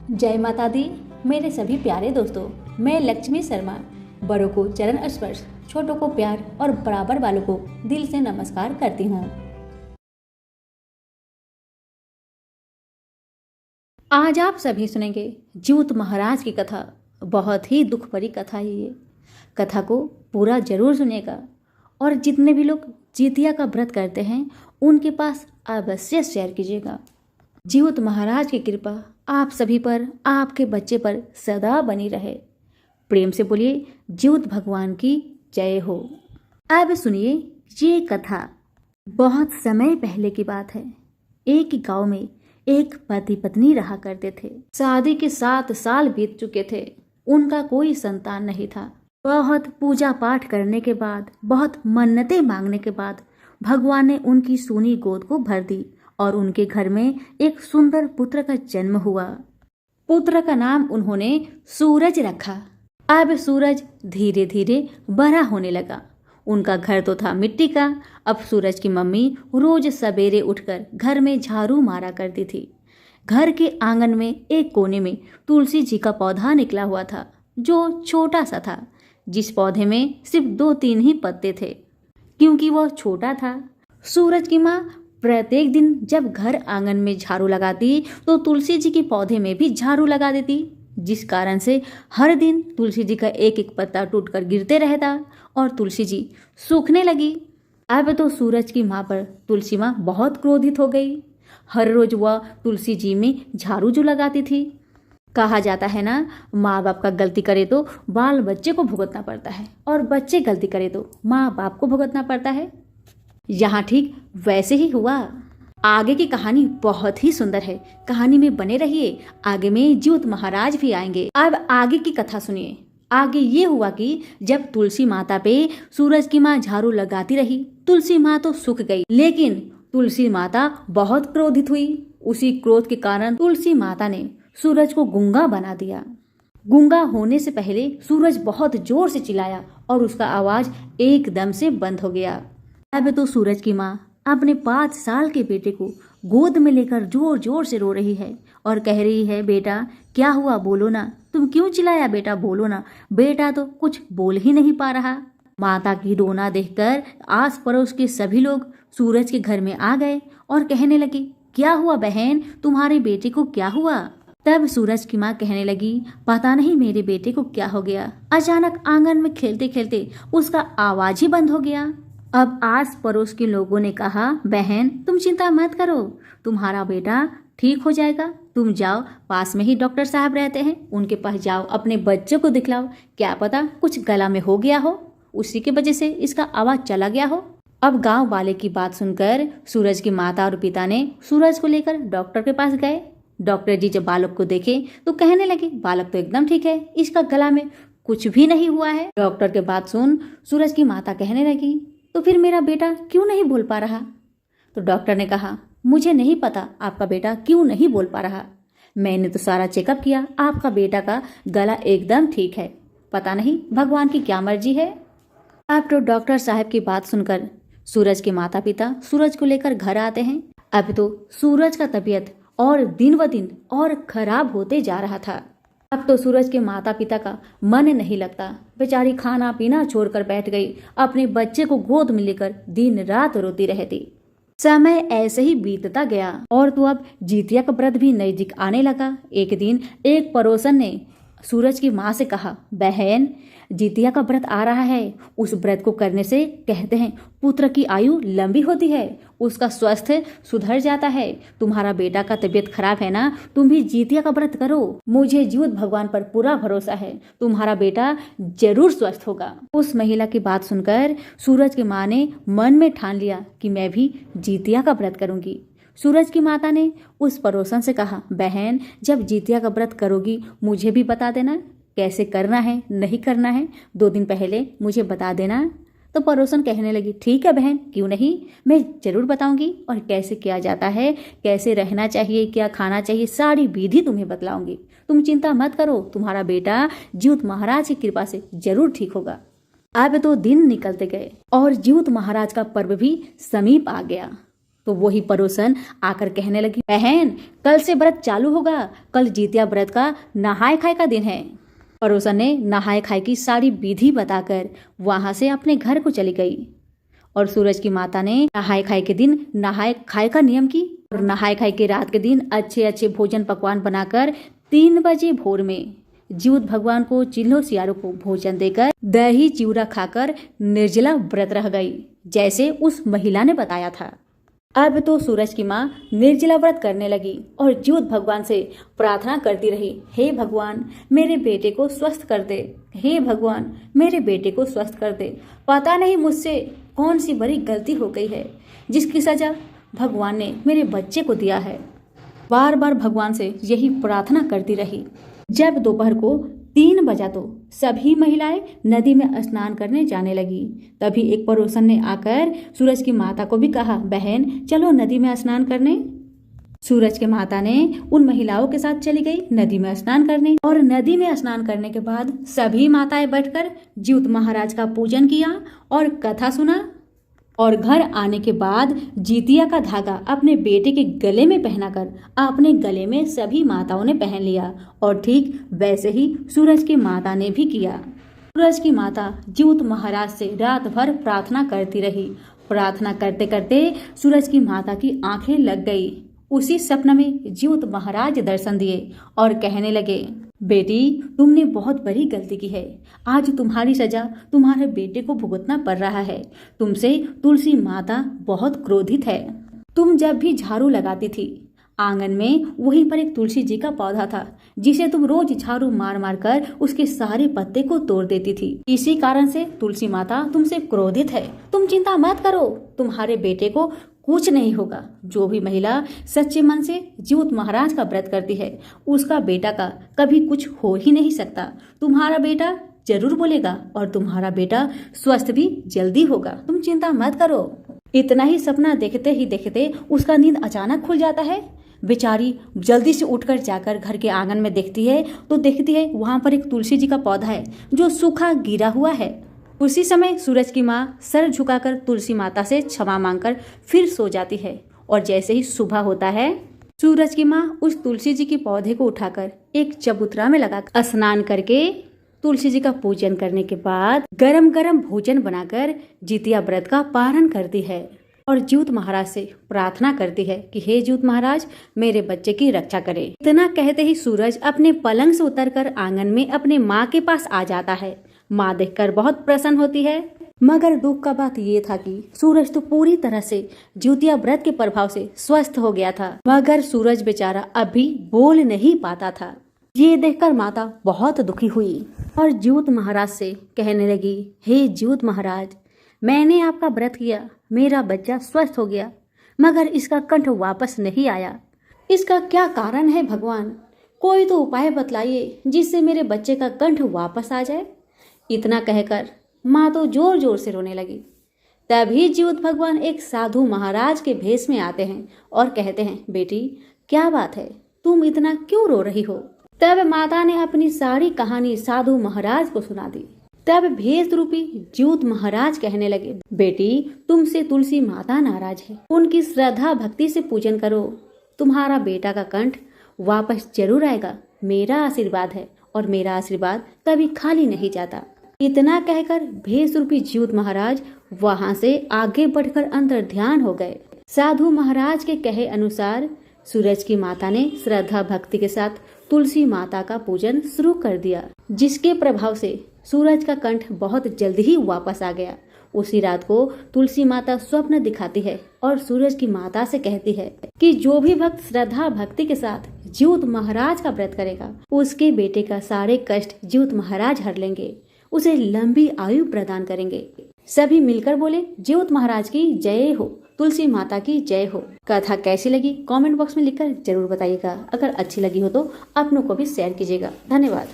जय माता दी। मेरे सभी प्यारे दोस्तों, मैं लक्ष्मी शर्मा बड़ों को चरण स्पर्श, छोटों को प्यार और बराबर वालों को दिल से नमस्कार करती हूँ। आज आप सभी सुनेंगे ज्यूत महाराज की कथा। बहुत ही दुख भरी कथा है ये। कथा को पूरा जरूर सुनेगा और जितने भी लोग जितिया का व्रत करते हैं उनके पास अवश्य शेयर कीजिएगा। ज्यूत महाराज की कृपा आप सभी पर, आपके बच्चे पर सदा बनी रहे। प्रेम से बोलिए ज्यूत भगवान की जय हो। अब सुनिए ये कथा। बहुत समय पहले की बात है। एक गांव में एक पति पत्नी रहा करते थे। शादी के 7 साल बीत चुके थे। उनका कोई संतान नहीं था। बहुत पूजा पाठ करने के बाद, बहुत मन्नतें मांगने के बाद भगवान ने उनकी सूनी गोद को भर दी और उनके घर में एक सुंदर पुत्र का जन्म हुआ। पुत्र का नाम उन्होंने सूरज रखा। अब सूरज धीरे धीरे बड़ा होने लगा। उनका घर तो था मिट्टी का। अब सूरज की मम्मी रोज सवेरे उठकर घर में झाड़ू मारा करती थी। घर के आंगन में एक कोने में तुलसी जी का पौधा निकला हुआ था, जो छोटा सा था, जिस पौधे में सिर्फ 2-3 ही पत्ते थे। क्योंकि वह छोटा था, सूरज की माँ प्रत्येक दिन जब घर आंगन में झाड़ू लगाती तो तुलसी जी के पौधे में भी झाड़ू लगा देती, जिस कारण से हर दिन तुलसी जी का एक एक पत्ता टूटकर गिरते रहता और तुलसी जी सूखने लगी। अब तो सूरज की माँ पर तुलसी माँ बहुत क्रोधित हो गई। हर रोज वह तुलसी जी में झाड़ू जो लगाती थी। कहा जाता है ना, माँ बाप का गलती करे तो बाल बच्चे को भुगतना पड़ता है और बच्चे गलती करे तो माँ बाप को भुगतना पड़ता है। यहाँ ठीक वैसे ही हुआ। आगे की कहानी बहुत ही सुंदर है। कहानी में बने रहिए। आगे में ज्यूत महाराज भी आएंगे। अब आगे की कथा सुनिए। आगे ये हुआ कि जब तुलसी माता पे सूरज की माँ झाड़ू लगाती रही, तुलसी माँ तो सूख गई, लेकिन तुलसी माता बहुत क्रोधित हुई। उसी क्रोध के कारण तुलसी माता ने सूरज को गूंगा बना दिया। गूंगा होने से पहले सूरज बहुत जोर से चिल्लाया और उसका आवाज एकदम से बंद हो गया। अब तो सूरज की माँ अपने 5 साल के बेटे को गोद में लेकर जोर जोर से रो रही है और कह रही है, बेटा क्या हुआ, बोलो ना, तुम क्यों चिल्लाया, बेटा बोलो ना। बेटा तो कुछ बोल ही नहीं पा रहा। माता की रोना देखकर आस पड़ोस के सभी लोग सूरज के घर में आ गए और कहने लगे, क्या हुआ बहन, तुम्हारे बेटे को क्या हुआ। तब सूरज की माँ कहने लगी, पता नहीं मेरे बेटे को क्या हो गया। अचानक आंगन में खेलते खेलते उसका आवाज ही बंद हो गया। अब आस पड़ोस के लोगों ने कहा, बहन तुम चिंता मत करो, तुम्हारा बेटा ठीक हो जाएगा। तुम जाओ, पास में ही डॉक्टर साहब रहते हैं, उनके पास जाओ, अपने बच्चे को दिखलाओ। क्या पता कुछ गला में हो गया हो, उसी की वजह से इसका आवाज चला गया हो। अब गांव वाले की बात सुनकर सूरज की माता और पिता ने सूरज को लेकर डॉक्टर के पास गए। डॉक्टर जी जब बालक को देखे तो कहने लगे, बालक तो एकदम ठीक है, इसका गला में कुछ भी नहीं हुआ है। डॉक्टर के बात सुन सूरज की माता कहने लगी, तो फिर मेरा बेटा क्यों नहीं बोल पा रहा। तो डॉक्टर ने कहा, मुझे नहीं पता आपका बेटा क्यों नहीं बोल पा रहा। मैंने तो सारा चेकअप किया, आपका बेटा का गला एकदम ठीक है। पता नहीं भगवान की क्या मर्जी है। अब तो डॉक्टर साहब की बात सुनकर सूरज के माता पिता सूरज को लेकर घर आते हैं। अब तो सूरज का तबीयत और दिन व दिन और खराब होते जा रहा था। अब तो सूरज के माता पिता का मन नहीं लगता। बेचारी खाना पीना छोड़कर बैठ गई, अपने बच्चे को गोद में लेकर दिन रात रोती रहती। समय ऐसे ही बीतता गया और तो अब जितिया का व्रत भी नजदीक आने लगा। एक दिन एक पड़ोसन ने सूरज की माँ से कहा, बहन जितिया का व्रत आ रहा है, उस व्रत को करने से कहते हैं पुत्र की आयु लंबी होती है, उसका स्वास्थ्य सुधर जाता है। तुम्हारा बेटा का तबीयत खराब है ना, तुम भी जितिया का व्रत करो। मुझे ज्यूत भगवान पर पूरा भरोसा है, तुम्हारा बेटा जरूर स्वस्थ होगा। उस महिला की बात सुनकर सूरज की माँ ने मन में ठान लिया कि मैं भी जितिया का व्रत करूंगी। सूरज की माता ने उस पड़ोसन से कहा, बहन जब जितिया का व्रत करोगी मुझे भी बता देना, कैसे करना है नहीं करना है, 2 दिन पहले मुझे बता देना। तो पड़ोसन कहने लगी, ठीक है बहन, क्यों नहीं, मैं जरूर बताऊंगी और कैसे किया जाता है, कैसे रहना चाहिए, क्या खाना चाहिए, सारी विधि तुम्हें बतलाऊंगी। तुम चिंता मत करो, तुम्हारा बेटा ज्यूत महाराज की कृपा से जरूर ठीक होगा। अब तो दिन निकलते गए और ज्यूत महाराज का पर्व भी समीप आ गया। तो वही पड़ोसन आकर कहने लगी, बहन कल से व्रत चालू होगा, कल जितिया व्रत का नहाय खाए का दिन है। पड़ोसन ने नहाय खाए की सारी विधि बताकर वहां से अपने घर को चली गई और सूरज की माता ने नहाय खाए के दिन नहाय खाए का नियम की और नहाय खाए के रात के दिन अच्छे अच्छे भोजन पकवान बनाकर 3 बजे भोर में जीउत भगवान को चिल्हो सियारों को भोजन देकर दही चिवड़ा खाकर निर्जला व्रत रह गई, जैसे उस महिला ने बताया था। अब तो सूरज की माँ निर्जला व्रत करने लगी और जीउत भगवान से प्रार्थना करती रही, हे भगवान मेरे बेटे को स्वस्थ कर दे, हे भगवान मेरे बेटे को स्वस्थ कर दे। पता नहीं मुझसे कौन सी बड़ी गलती हो गई है जिसकी सजा भगवान ने मेरे बच्चे को दिया है। बार बार भगवान से यही प्रार्थना करती रही। जब दोपहर को 3 बजा तो सभी महिलाएं नदी में स्नान करने जाने लगी। तभी एक पड़ोसन ने आकर सूरज की माता को भी कहा, बहन चलो नदी में स्नान करने। सूरज की माता ने उन महिलाओं के साथ चली गई नदी में स्नान करने और नदी में स्नान करने के बाद सभी माताएं बैठकर जीउत महाराज का पूजन किया और कथा सुना और घर आने के बाद जितिया का धागा अपने बेटे के गले में पहनाकर अपने गले में सभी माताओं ने पहन लिया और ठीक वैसे ही सूरज की माता ने भी किया। सूरज की माता जीउत महाराज से रात भर प्रार्थना करती रही। प्रार्थना करते करते सूरज की माता की आंखें लग गई। उसी सपने में जीउत महाराज दर्शन दिए और कहने लगे, बेटी तुमने बहुत बड़ी गलती की है, आज तुम्हारी सजा तुम्हारे बेटे को भुगतना पड़ रहा है। तुमसे तुलसी माता बहुत क्रोधित है। तुम जब भी झाड़ू लगाती थी आंगन में वहीं पर एक तुलसी जी का पौधा था जिसे तुम रोज झाड़ू मार मार कर उसके सारे पत्ते को तोड़ देती थी। इसी कारण से तुलसी माता तुमसे क्रोधित है। तुम चिंता मत करो, तुम्हारे बेटे को कुछ नहीं होगा। जो भी महिला सच्चे मन से जीउत महाराज का व्रत करती है उसका बेटा का कभी कुछ हो ही नहीं सकता। तुम्हारा बेटा जरूर बोलेगा और तुम्हारा बेटा स्वस्थ भी जल्दी होगा। तुम चिंता मत करो। इतना ही सपना देखते ही देखते उसका नींद अचानक खुल जाता है। बेचारी जल्दी से उठकर जाकर घर के आंगन में देखती है तो देखती है वहां पर एक तुलसी जी का पौधा है जो सूखा गिरा हुआ है। उसी समय सूरज की माँ सर झुकाकर तुलसी माता से क्षमा मांगकर फिर सो जाती है और जैसे ही सुबह होता है सूरज की माँ उस तुलसी जी के पौधे को उठाकर एक चबूतरा में लगाकर स्नान करके तुलसी जी का पूजन करने के बाद गरम गरम भोजन बनाकर जितिया व्रत का पारण करती है और जीउत महाराज से प्रार्थना करती है कि हे जीउत महाराज मेरे बच्चे की रक्षा करे। इतना कहते ही सूरज अपने पलंग से उतरकर आंगन में अपने माँ के पास आ जाता है। माँ देखकर बहुत प्रसन्न होती है, मगर दुख का बात ये था कि सूरज तो पूरी तरह से जितिया व्रत के प्रभाव से स्वस्थ हो गया था, मगर सूरज बेचारा अभी बोल नहीं पाता था। ये देखकर माता बहुत दुखी हुई और जीउत महाराज से कहने लगी, हे जीउत महाराज मैंने आपका व्रत किया, मेरा बच्चा स्वस्थ हो गया, मगर इसका कंठ वापस नहीं आया। इसका क्या कारण है भगवान? कोई तो उपाय बतलाइए जिससे मेरे बच्चे का कंठ वापस आ जाए। इतना कहकर माँ तो जोर जोर से रोने लगी। तभी जीउत भगवान एक साधु महाराज के भेष में आते हैं और कहते हैं, बेटी क्या बात है, तुम इतना क्यों रो रही हो? तब माता ने अपनी सारी कहानी साधु महाराज को सुना दी। तब भेष रूपी जीउत महाराज कहने लगे, बेटी तुमसे तुलसी माता नाराज है, उनकी श्रद्धा भक्ति से पूजन करो, तुम्हारा बेटा का कंठ वापस जरूर आएगा। मेरा आशीर्वाद है और मेरा आशीर्वाद कभी खाली नहीं जाता। इतना कहकर भेष रूपी जीउत महाराज वहां से आगे बढ़कर अंतर ध्यान हो गए। साधु महाराज के कहे अनुसार सूरज की माता ने श्रद्धा भक्ति के साथ तुलसी माता का पूजन शुरू कर दिया, जिसके प्रभाव से सूरज का कंठ बहुत जल्दी ही वापस आ गया। उसी रात को तुलसी माता स्वप्न दिखाती है और सूरज की माता से कहती है कि जो भी भक्त श्रद्धा भक्ति के साथ जीउत महाराज का व्रत करेगा उसके बेटे का सारे कष्ट जीउत महाराज हर लेंगे, उसे लंबी आयु प्रदान करेंगे। सभी मिलकर बोले, जीउत महाराज की जय हो, तुलसी माता की जय हो। कथा कैसी लगी कमेंट बॉक्स में लिखकर जरूर बताइएगा। अगर अच्छी लगी हो तो अपनों को भी शेयर कीजिएगा। धन्यवाद।